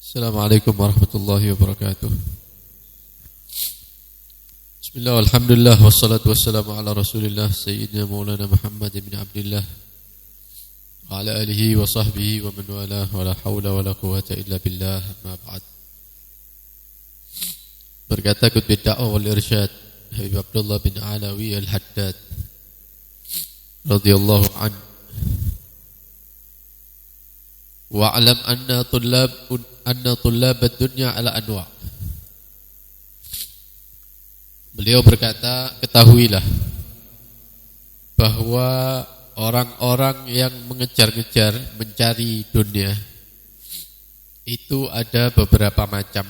Assalamualaikum warahmatullahi wabarakatuh. Bismillah, alhamdulillah, wassalatu wassalamu ala rasulillah Sayyidina Maulana Muhammad bin Abdullah wa ala alihi wa sahbihi wa man walah wa la hawla wa la quwata illa billah, amma ba'd. Berkata Qutbid Da'wah wal Irsyad Habib Abdullah bin Alawi al-Haddad radhiyallahu anhu, wa'alam anna tullab ad-dunya ala anwa'. Beliau berkata, ketahuilah bahwa orang-orang yang mengejar-ngejar mencari dunia itu ada beberapa macam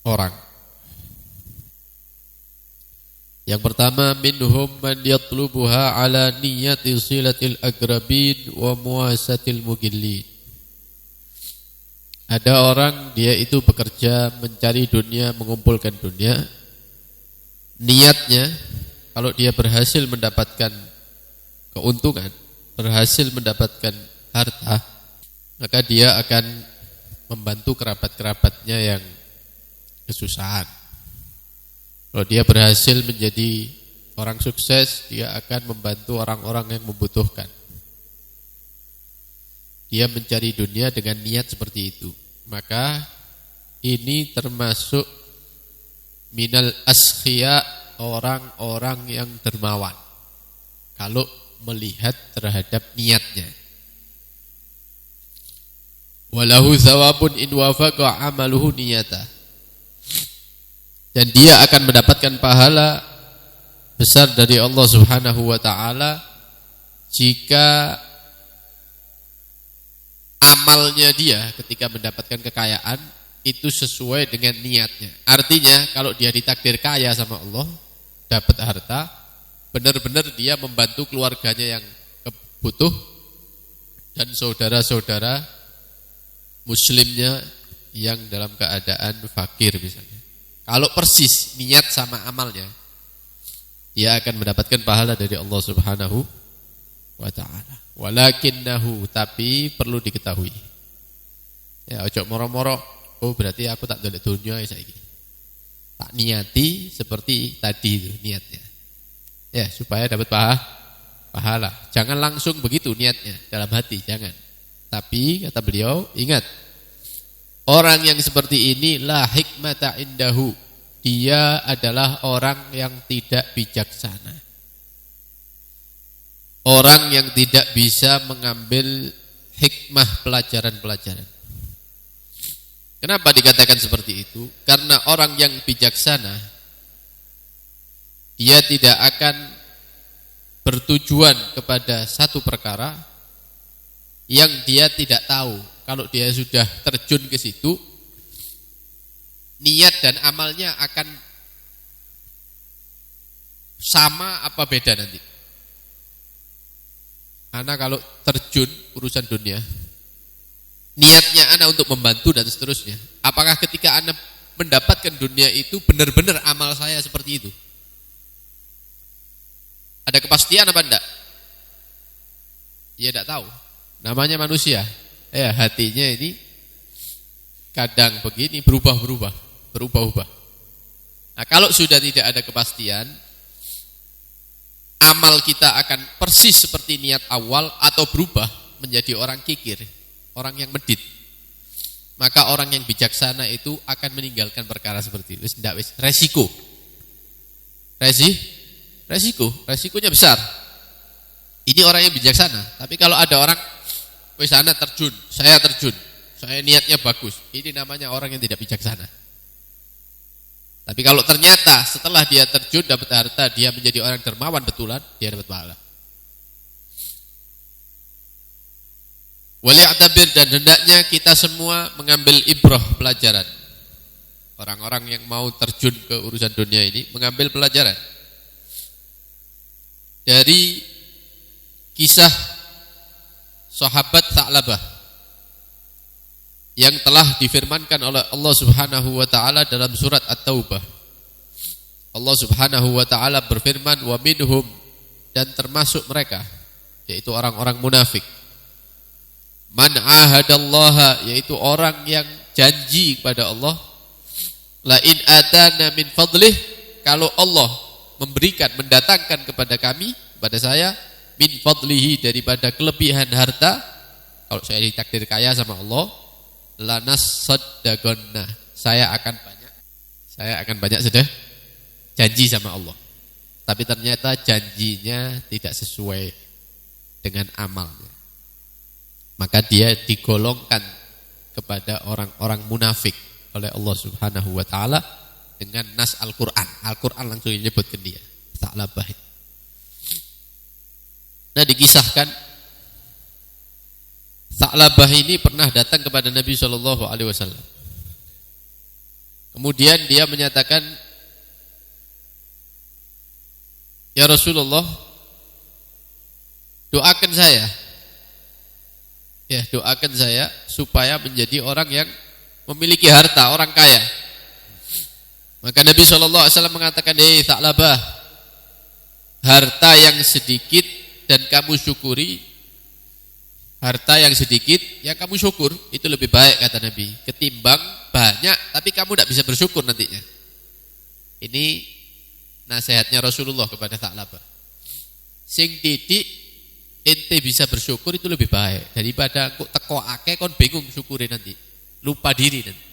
orang. Yang pertama, minhum man yatlubuha ala niyati silatil agrabin wa muasatil mugillin. Ada orang dia itu bekerja mencari dunia, mengumpulkan dunia. Niatnya kalau dia berhasil mendapatkan keuntungan, berhasil mendapatkan harta, maka dia akan membantu kerabat-kerabatnya yang kesusahan. Kalau dia berhasil menjadi orang sukses, dia akan membantu orang-orang yang membutuhkan. Dia mencari dunia dengan niat seperti itu. Maka ini termasuk minal askhia, orang-orang yang dermawan kalau melihat terhadap niatnya. Walahu thawabun in wafaqa amaluhu niyata. Dan dia akan mendapatkan pahala besar dari Allah Subhanahu wa ta'ala jika amalnya dia ketika mendapatkan kekayaan itu sesuai dengan niatnya. Artinya kalau dia ditakdir kaya sama Allah, dapat harta, benar-benar dia membantu keluarganya yang butuh dan saudara-saudara muslimnya yang dalam keadaan fakir misalnya. Kalau persis niat sama amalnya, dia akan mendapatkan pahala dari Allah Subhanahu wa ta'ala. Walakinnahu, tapi perlu diketahui. Ya, ojo moro-moro, oh berarti aku tak dolek dunia ya saiki. Tak niati seperti tadi itu niatnya. Ya, supaya dapat pahala. Jangan langsung begitu niatnya dalam hati, jangan. Tapi kata beliau, ingat, orang yang seperti ini la hikmata indahu, dia adalah orang yang tidak bijaksana. Orang yang tidak bisa mengambil hikmah pelajaran-pelajaran. Kenapa dikatakan seperti itu? Karena orang yang bijaksana, dia tidak akan bertujuan kepada satu perkara yang dia tidak tahu. Kalau dia sudah terjun ke situ, niat dan amalnya akan sama apa beda nanti. Ana kalau terjun urusan dunia, niatnya ana untuk membantu dan seterusnya. Apakah ketika ana mendapatkan dunia itu benar-benar amal saya seperti itu? Ada kepastian apa enggak? Ya enggak tahu. Namanya manusia. Ya, hatinya ini kadang begini berubah-ubah. Nah, kalau sudah tidak ada kepastian, amal kita akan persis seperti niat awal atau berubah menjadi orang kikir, orang yang medit. Maka orang yang bijaksana itu akan meninggalkan perkara seperti itu. Resiko. Resikonya besar. Ini orang yang bijaksana. Tapi kalau ada orang saya terjun, saya niatnya bagus, ini namanya orang yang tidak bijaksana. Tapi kalau ternyata setelah dia terjun dapat harta, dia menjadi orang dermawan betulan, dia dapat pahala. Wali'tabir, dan hendaknya kita semua mengambil ibrah, pelajaran. Orang-orang yang mau terjun ke urusan dunia ini mengambil pelajaran dari kisah sahabat Tha'labah yang telah difirmankan oleh Allah Subhanahu wa ta'ala dalam surat At-Taubah. Allah Subhanahu wa ta'ala berfirman, wa minhum, dan termasuk mereka, yaitu orang-orang munafik, Man ahadallaha, yaitu orang yang janji kepada Allah, la in atana min fadlih, kalau Allah memberikan, mendatangkan kepada kami, kepada saya, min fadlihi, daripada kelebihan harta, kalau saya ditakdir kaya sama Allah, lanas saddaqonna, saya akan banyak sudah janji sama Allah. Tapi ternyata janjinya tidak sesuai dengan amalnya. Maka dia digolongkan kepada orang-orang munafik oleh Allah Subhanahu wa taala dengan nas Al-Qur'an. Al-Qur'an langsung menyebutkan dia, Tha'labah. Nah, dikisahkan Tha'labah ini pernah datang kepada Nabi sallallahu alaihi wasallam. Kemudian dia menyatakan, "Ya Rasulullah, doakan saya. Ya, doakan saya supaya menjadi orang yang memiliki harta, orang kaya." Maka Nabi SAW mengatakan, Tha'labah, harta yang sedikit dan kamu syukuri, harta yang sedikit yang kamu syukur, itu lebih baik, kata Nabi, ketimbang banyak tapi kamu tidak bisa bersyukur nantinya. Ini nasihatnya Rasulullah kepada Tha'labah. Sing titik ente bisa bersyukur itu lebih baik daripada kok teko akeh kon bingung syukuri nanti, lupa diri nanti.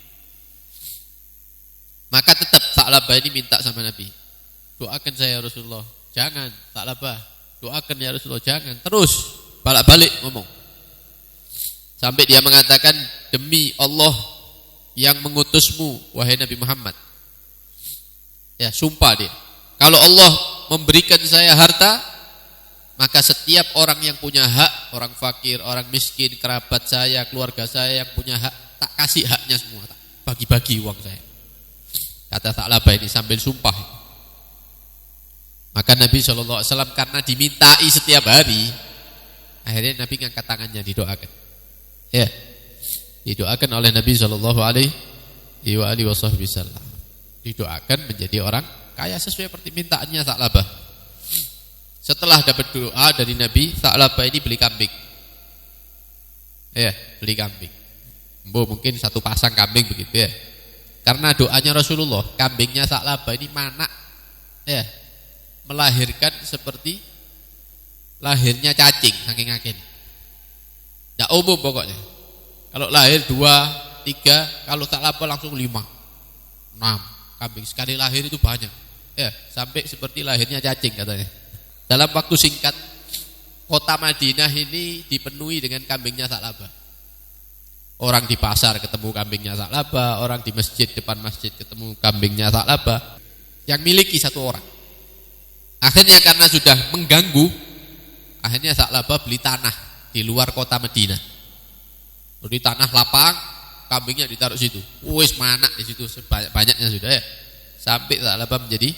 Maka tetap Tha'labah ini minta sama Nabi, doakan saya ya Rasulullah. Jangan Tha'labah, doakan ya Rasulullah, jangan. Terus balik-balik ngomong sampai dia mengatakan, demi Allah yang mengutusmu wahai Nabi Muhammad, ya sumpah dia, kalau Allah memberikan saya harta, maka setiap orang yang punya hak, orang fakir, orang miskin, kerabat saya, keluarga saya yang punya hak, tak kasih haknya semua, tak bagi-bagi uang saya. Kata Tha'labah ini sambil sumpah. Maka Nabi SAW karena dimintai setiap hari, akhirnya Nabi ngangkat tangannya, didoakan. Ya, didoakan oleh Nabi SAW. Didoakan menjadi orang kaya sesuai permintaannya Tha'labah. Setelah dapat doa dari Nabi, Tha'labah ini beli kambing. Ya, beli kambing. Mungkin satu pasang kambing begitu ya. Karena doanya Rasulullah, kambingnya Tha'labah ini manak, ya, melahirkan seperti lahirnya cacing, saking akin. Tidak umum pokoknya. Kalau lahir 2, 3, kalau Tha'labah langsung 5, 6 kambing. Sekali lahir itu banyak. Ya, sampai seperti lahirnya cacing katanya. Dalam waktu singkat, kota Madinah ini dipenuhi dengan kambingnya Tha'labah. Orang di pasar ketemu kambingnya Tha'labah, orang di masjid, depan masjid ketemu kambingnya Tha'labah. Yang miliki satu orang. Akhirnya karena sudah mengganggu, akhirnya Tha'labah beli tanah di luar kota Madinah. Beli tanah lapang, kambingnya ditaruh situ. Wis manak di situ, sebanyak-banyaknya sudah ya. Sampai Tha'labah menjadi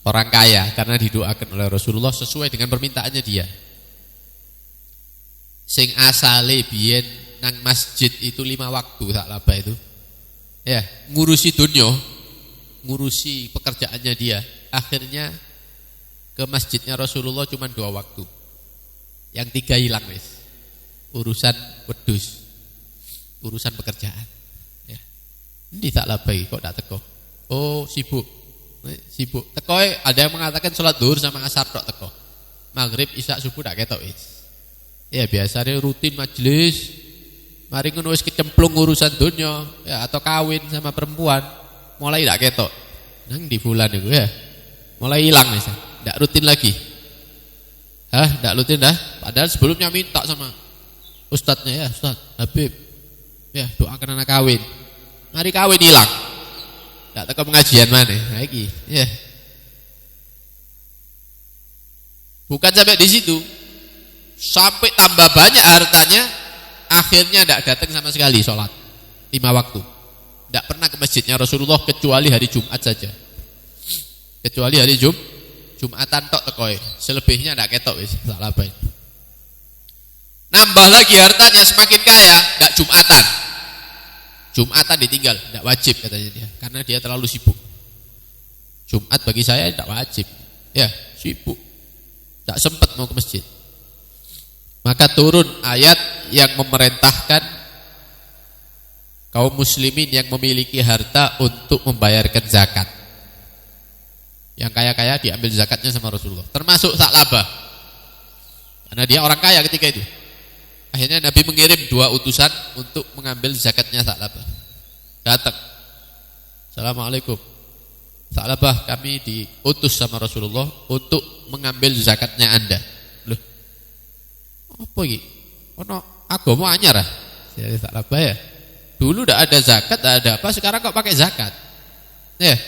orang kaya karena didoakan oleh Rasulullah sesuai dengan permintaannya dia. Sing asale biyen nang masjid itu 5 waktu Tha'labah itu. Ya, ngurusi dunia, ngurusi pekerjaannya dia. Akhirnya ke masjidnya Rasulullah cuma 2 waktu. Yang 3 hilang wis. Urusan wedhus. Urusan pekerjaan. Ya. Ini Tha'labah kok tak teko. Oh, sibuk. Tekoe ada yang mengatakan sholat zuhur sama asar tok teko. Maghrib, isya, subuh tak ketok wis. Ya biasanya rutin majelis. Mari ngono wis kecemplung urusan dunia ya, atau kawin sama perempuan, mulai tak ketok. Nang di bulan itu ya. Mulai hilang wis. Ndak rutin lagi. Ndak rutin dah. Padahal sebelumnya minta sama ustadznya, ya Ustaz Habib, ya doakan anak kawin. Mari kawin hilang. Tak teko pengajian mana lagi, ya. Bukan sampai di situ, sampai tambah banyak hartanya, akhirnya tidak datang sama sekali sholat 5 waktu. Tidak pernah ke masjidnya Rasulullah kecuali hari Jumat saja. Kecuali hari Jumatan tok tekoy. Selebihnya tidak ketok wis Tha'labah. Nambah lagi hartanya semakin kaya, tidak Jumatan. Jumatan ditinggal, tidak wajib katanya dia, karena dia terlalu sibuk. Jumat bagi saya tidak wajib, ya sibuk, tidak sempat mau ke masjid. Maka turun ayat yang memerintahkan kaum muslimin yang memiliki harta untuk membayarkan zakat. Yang kaya-kaya diambil zakatnya sama Rasulullah, termasuk Sa'labah, karena dia orang kaya ketika itu. Akhirnya Nabi mengirim 2 utusan untuk mengambil zakatnya Sa'labah. Datang, Assalamualaikum Sa'labah, kami diutus sama Rasulullah untuk mengambil zakatnya Anda. Loh, apa ini? Ono agama anyar ah? Jadi Sa'labah ya. Dulu tidak ada zakat, tidak ada apa, sekarang kok pakai zakat? Ya.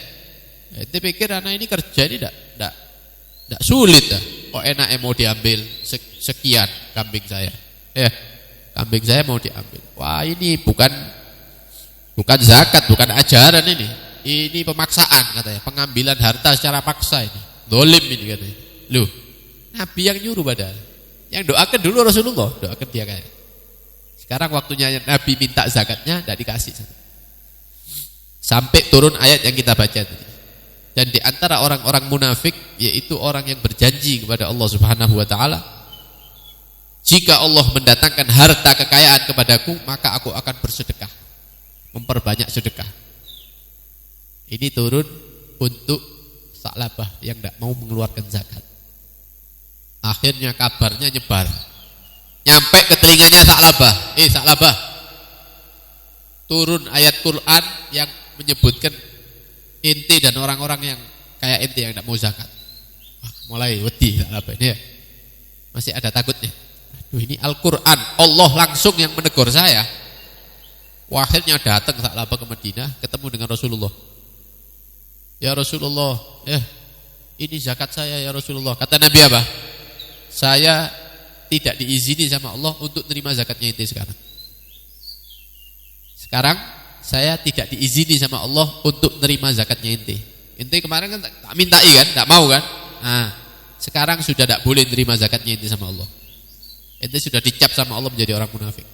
Ente pikir anak ini kerja ini tidak sulit dah. Kok enak mau diambil sekian kambing saya. Ya, kambing saya mau diambil. Wah, ini bukan zakat, bukan ajaran ini. Ini pemaksaan katanya, pengambilan harta secara paksa ini. Dolim ini katanya. Loh, Nabi yang nyuruh padahal. Yang doakan dulu Rasulullah, doakan dia kayak. Sekarang waktunya Nabi minta zakatnya tidak dikasih. Sampai turun ayat yang kita baca tadi. Dan di antara orang-orang munafik, yaitu orang yang berjanji kepada Allah Subhanahu wa taala, jika Allah mendatangkan harta kekayaan kepadaku, maka aku akan bersedekah, memperbanyak sedekah. Ini turun untuk Sa'labah yang tidak mau mengeluarkan zakat. Akhirnya kabarnya nyebar, nyampe ke telinganya Sa'labah. Sa'labah, turun ayat Quran yang menyebutkan inti dan orang-orang yang kayak inti yang tidak mau zakat. Wah, mulai wedi Sa'labah ini ya. Masih ada takutnya. Aduh, ini Al-Quran, Allah langsung yang menegur saya. Akhirnya datang Sa'labah ke Madinah, ketemu dengan Rasulullah. Ya Rasulullah, ini zakat saya ya Rasulullah. Kata Nabi apa? Saya tidak diizini sama Allah untuk terima zakatnya inti sekarang. Sekarang saya tidak diizini sama Allah untuk menerima zakatnya inti. Inti kemarin kan tak mintai kan, tak mau kan? Nah, sekarang sudah tidak boleh menerima zakatnya inti sama Allah. Inti sudah dicap sama Allah menjadi orang munafik.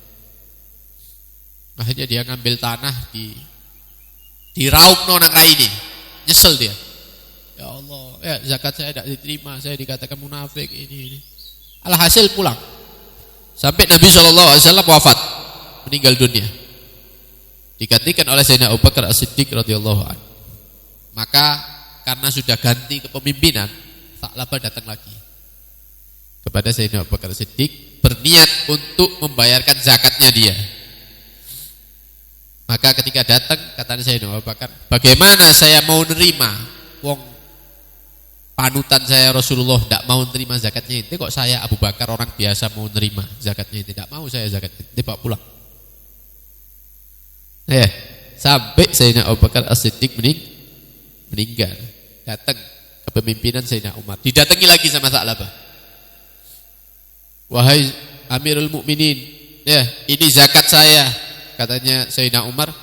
Akhirnya dia ngambil tanah di Raubno nang ini. Nyesel dia. Ya Allah, zakat saya tidak diterima, saya dikatakan munafik ini. Alhasil pulang. Sampai Nabi SAW wafat, meninggal dunia. Digantikan oleh Sayyidina Abu Bakar As-Siddiq radhiyallahu anhu. Maka karena sudah ganti kepemimpinan, Sa'labah datang lagi kepada Sayyidina Abu Bakar As-Siddiq, berniat untuk membayarkan zakatnya dia. Maka ketika datang, katanya Sayyidina Abu Bakar, bagaimana saya mau nerima? Wong panutan saya Rasulullah tidak mau nerima zakatnya itu, kok saya Abu Bakar orang biasa mau nerima zakatnya itu? Tidak mau saya zakatnya itu, bawa pulang. Sampai Sayyidina Abu Bakar As-Siddiq meninggal, datang kepemimpinan Sayyidina Umar, didatangi lagi sama Sa'labah. Wahai Amirul Mukminin, ini zakat saya, katanya Sayyidina Umar.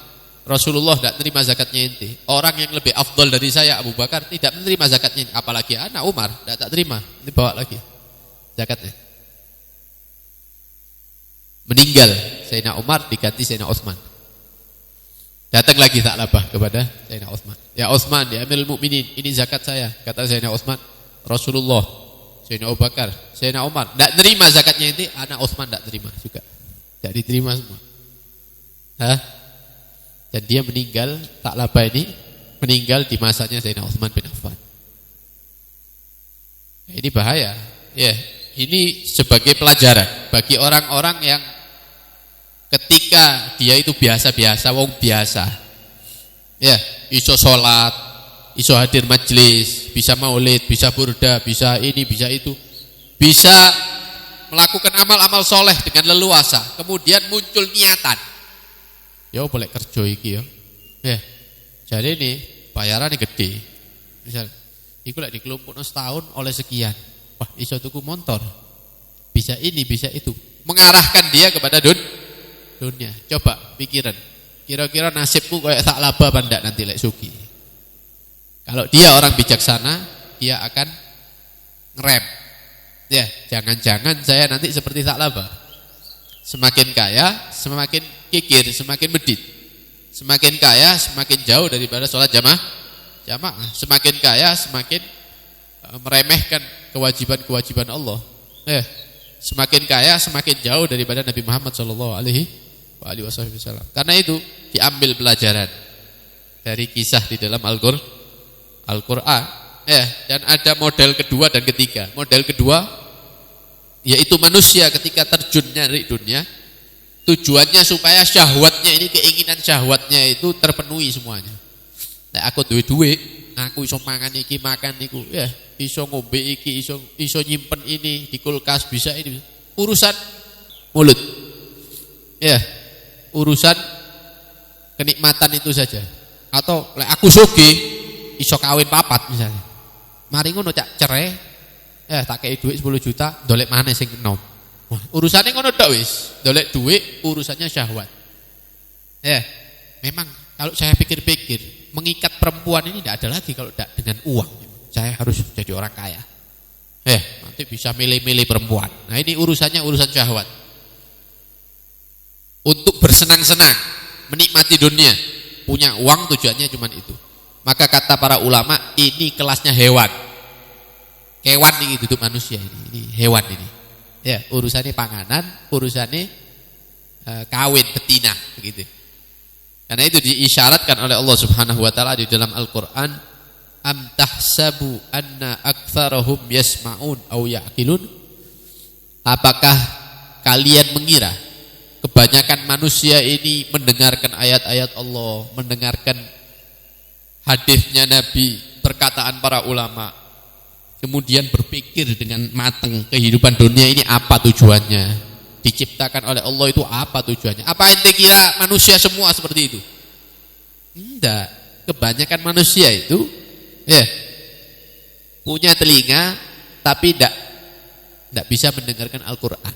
Rasulullah tidak menerima zakatnya inti. Orang yang lebih afdal dari saya Abu Bakar tidak menerima zakatnya inti. Apalagi anak Umar tidak terima. Ini bawa lagi zakatnya. Meninggal Sayyidina Umar, diganti Sayyidina Utsman. Datang lagi Sa'labah kepada Sayyidina Utsman. Ya Utsman, ya Amirul Mukminin, ini zakat saya. Kata Sayyidina Utsman, Rasulullah, Sayyidina Abu Bakar, Sayyidina Umar tidak terima zakatnya inti, anak Utsman tidak terima juga. Tidak diterima semua. Dan dia meninggal, Sa'labah ini meninggal di masanya Sayyidina Utsman bin Affan. Ini bahaya. Ini sebagai pelajaran bagi orang-orang yang ketika dia itu biasa-biasa, wong biasa, iso sholat, iso hadir majelis, bisa maulid, bisa burda, bisa ini, bisa itu, bisa melakukan amal-amal soleh dengan leluasa. Kemudian muncul niatan, boleh kerja iki jadi ini bayarannya gede. Misal, iku lek dikelompokno setahun oleh sekian, wah iso tuku motor, bisa ini, bisa itu, mengarahkan dia kepada dunia. Coba pikiran, kira-kira nasibku kayak Sa'labah apa ndak nanti lek sugi. Kalau dia orang bijaksana, dia akan ngerem. Jangan-jangan saya nanti seperti Sa'labah. Semakin kaya, semakin kikir, semakin medit. Semakin kaya, semakin jauh daripada sholat jamaah. Semakin kaya, semakin meremehkan kewajiban-kewajiban Allah. Semakin kaya semakin jauh daripada Nabi Muhammad sallallahu alaihi wasallam. Karena itu diambil pelajaran dari kisah di dalam Al-Qur'an. Dan ada model kedua dan ketiga. Model kedua yaitu manusia ketika terjun dari dunia, tujuannya supaya syahwatnya ini, keinginan syahwatnya itu terpenuhi semuanya. Nek aku duwe, aku iso mangan iki, makan iku, iso ngombe iki, iso nyimpen ini di kulkas, bisa ini. Urusan mulut. Urusan kenikmatan itu saja. Atau lek aku sugih iso kawin papat misalnya. Mari ngono cak cerai, tak kei duit 10 juta, dolek maneh sing enom. Wah, urusannya ngono tok wis. Dolek duit urusannya syahwat. Memang kalau saya pikir-pikir, mengikat perempuan ini tidak ada lagi kalau tidak dengan uang. Saya harus jadi orang kaya. Nanti bisa milih-milih perempuan. Nah, ini urusannya urusan syahwat. Untuk bersenang-senang, menikmati dunia, punya uang tujuannya cuma itu. Maka kata para ulama, ini kelasnya hewan. Kewan ini duduk manusia ini hewan ini. Urusannya panganan, urusannya kawin, betina begitu. Karena itu diisyaratkan oleh Allah Subhanahu wa taala di dalam Al-Qur'an, am tahsabu anna aktsarahum yasma'un aw ya'qilun? Apakah kalian mengira kebanyakan manusia ini mendengarkan ayat-ayat Allah, mendengarkan hadisnya Nabi, perkataan para ulama, kemudian berpikir dengan matang kehidupan dunia ini apa tujuannya? Diciptakan oleh Allah itu apa tujuannya? Apa ente kira manusia semua seperti itu? Enggak. Kebanyakan manusia itu punya telinga tapi tidak bisa mendengarkan Al-Qur'an.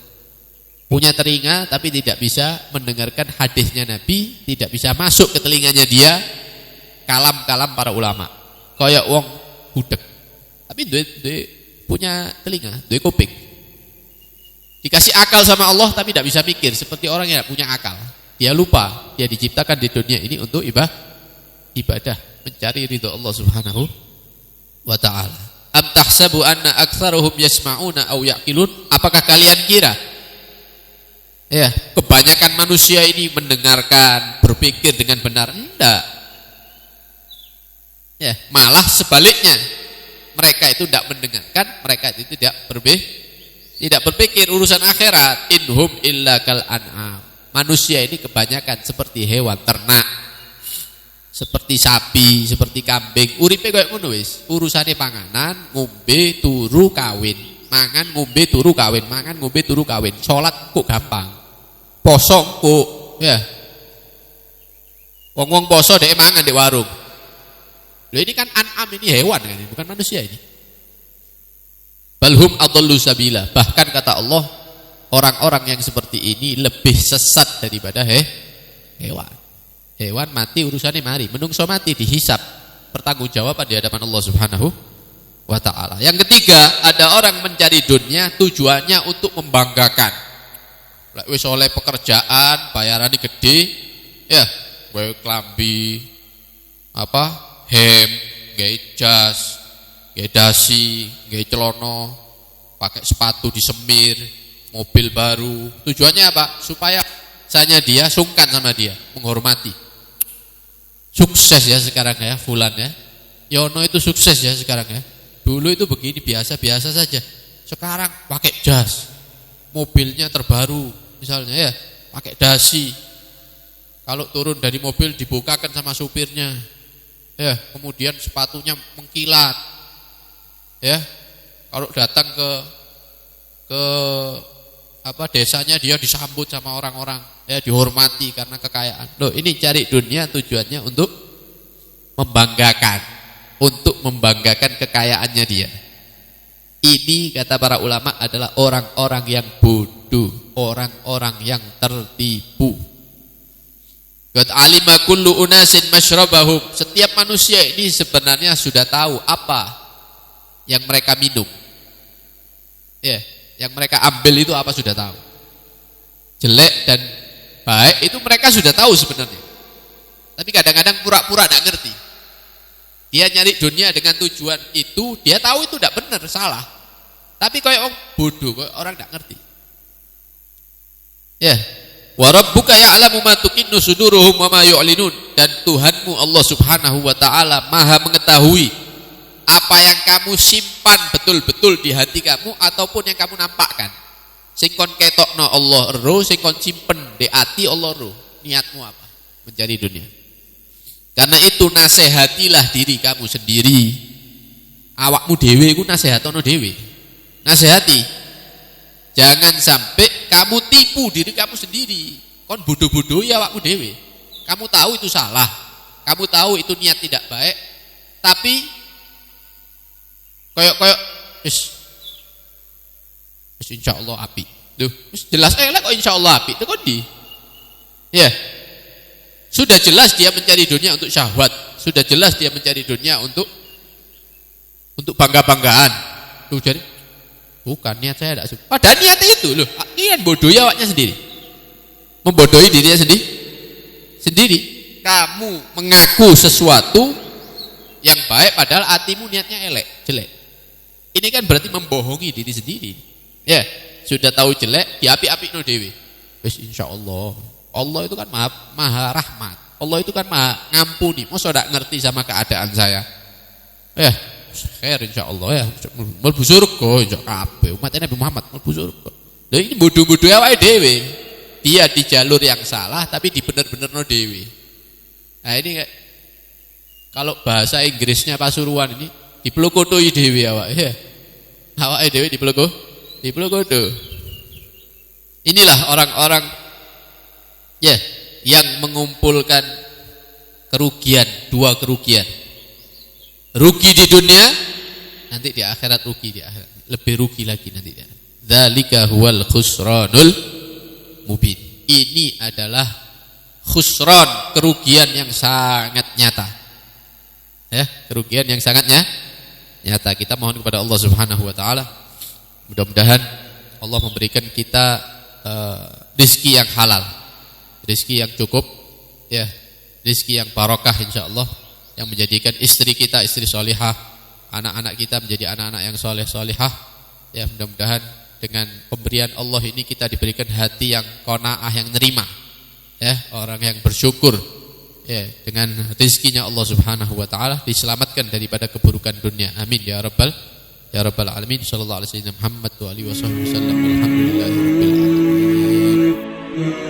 Punya telinga tapi tidak bisa mendengarkan hadisnya Nabi, tidak bisa masuk ke telinganya dia kalam-kalam para ulama. Kayak wong budek. Tapi dia punya telinga, dia kuping. Dikasih akal sama Allah tapi tidak bisa mikir, seperti orang yang tidak punya akal. Dia lupa, dia diciptakan di dunia ini untuk ibadah, mencari ridha Allah Subhanahu wa taala. Am tahsabu anna aktsaruhum yasma'una aw ya'qilun? Apakah kalian kira kebanyakan manusia ini mendengarkan, berpikir dengan benar? Enggak. Malah sebaliknya. Mereka itu tidak mendengarkan, mereka itu tidak berpikir urusan akhirat. Inhum illa kal an'am. Manusia ini kebanyakan seperti hewan ternak, seperti sapi, seperti kambing. Uripe koyo ngono wis. Urusane panganan, ngombe, turu, kawin. Mangan, ngombe, turu, kawin. Mangan, ngombe, turu, kawin. Salat kok gampang. Poso kok wong-wong poso dhek mangan di warung. Loh, ini kan an'am, ini hewan kan, bukan manusia ini. Balhum adallu sabila. Bahkan kata Allah, orang-orang yang seperti ini lebih sesat daripada hewan. Hewan mati urusannya mari, menungso mati dihisab, pertanggungjawaban di hadapan Allah Subhanahu wa taala. Yang ketiga, ada orang mencari dunia tujuannya untuk membanggakan. Lek wis oleh pekerjaan, bayarannya gede, gawe klambi hem, gawe jas, gawe dasi, gawe celono, pakai sepatu disemir, mobil baru. Tujuannya apa? Supaya misalnya dia sungkan sama dia, menghormati. Sukses ya sekarang ya, fulan ya. Yono itu sukses ya sekarang ya. Dulu itu begini biasa-biasa saja. Sekarang pakai jas, mobilnya terbaru, misalnya pakai dasi. Kalau turun dari mobil dibukakan sama supirnya. Kemudian sepatunya mengkilat. Kalau datang ke desanya dia disambut sama orang-orang, dihormati karena kekayaan. Loh, ini cari dunia tujuannya untuk membanggakan kekayaannya dia. Ini kata para ulama adalah orang-orang yang bodoh, orang-orang yang tertipu. Qad alima kullu unasin masyrabahum. Setiap manusia ini sebenarnya sudah tahu apa yang mereka minum. Yang mereka ambil itu apa sudah tahu. Jelek dan baik itu mereka sudah tahu sebenarnya. Tapi kadang-kadang pura-pura tidak ngerti. Dia nyari dunia dengan tujuan itu, dia tahu itu tidak benar, salah. Tapi kayak orang bodoh, kayak orang tidak ngerti. Ya. Wa rabbuka ya'lamu ma tukinnu suduruhum wa ma yu'linun, dan Tuhanmu Allah Subhanahu wa taala Maha mengetahui apa yang kamu simpan betul-betul di hati kamu ataupun yang kamu nampakkan. Sing kon ketokno Allah ero, sing kon simpen di hati Allah ero. Niatmu apa? Mencari dunia. Karena itu nasihatilah diri kamu sendiri. Awakmu dhewe iku nasihatono dhewe. Nasihati. Jangan sampai kamu tipu diri kamu sendiri. Kon bodoh-bodoh ya awakmu dhewe. Kamu tahu itu salah. Kamu tahu itu niat tidak baik. Tapi koyok wis insyaallah apik. Duh, wis jelas elek kok insyaallah apik. Itu kok di. Ya. Sudah jelas dia mencari dunia untuk syahwat. Sudah jelas dia mencari dunia untuk bangga-banggaan. Tuh jadi bukan niat saya tidak suka. Padahal niat itu loh. Ini bodoh ya awaknya sendiri. Membodohi dirinya sendiri. Kamu mengaku sesuatu yang baik padahal hatimu niatnya elek, jelek. Ini kan berarti membohongi diri sendiri. Ya, sudah tahu jelek, diapi-api no dewi. Wis insyaallah. Allah itu kan maha rahmat. Allah itu kan maha ngampuni. Masa tidak ngerti sama keadaan saya? Ya, khair insyaallah ya. Mlebu surga insya kabeh umat Nabi Muhammad mlebu surga. Lha ini bodoh-bodoh awake dhewe. Dia di jalur yang salah tapi di bener-benerno dhewe. Nah ini kayak kalau bahasa Inggrisnya Pasuruan ini dipelokotoi dhewe awake ya. Awake dhewe dipelokotho. Inilah orang-orang ya yang mengumpulkan kerugian, dua kerugian. Rugi di dunia, nanti di akhirat rugi di akhirat. Lebih rugi lagi nanti. Dzalika huwal khusranul mubin. Ini adalah khusran, kerugian yang sangat nyata. Ya, kerugian yang sangat nyata. Kita mohon kepada Allah Subhanahu wa taala mudah-mudahan Allah memberikan kita rezeki yang halal, rezeki yang cukup, ya, rezeki yang barokah insyaallah, yang menjadikan istri kita istri solihah, anak-anak kita menjadi anak-anak yang soleh-solihah. Ya, mudah-mudahan dengan pemberian Allah ini kita diberikan hati yang qanaah, yang nerima, ya, orang yang bersyukur, ya, dengan rezekinya Allah Subhanahu wa taala, diselamatkan daripada keburukan dunia. Amin ya rabbal alamin. Sallallahu alaihi wasallam Muhammad wa alihi wasallam. Alhamdulillahirabbil alamin.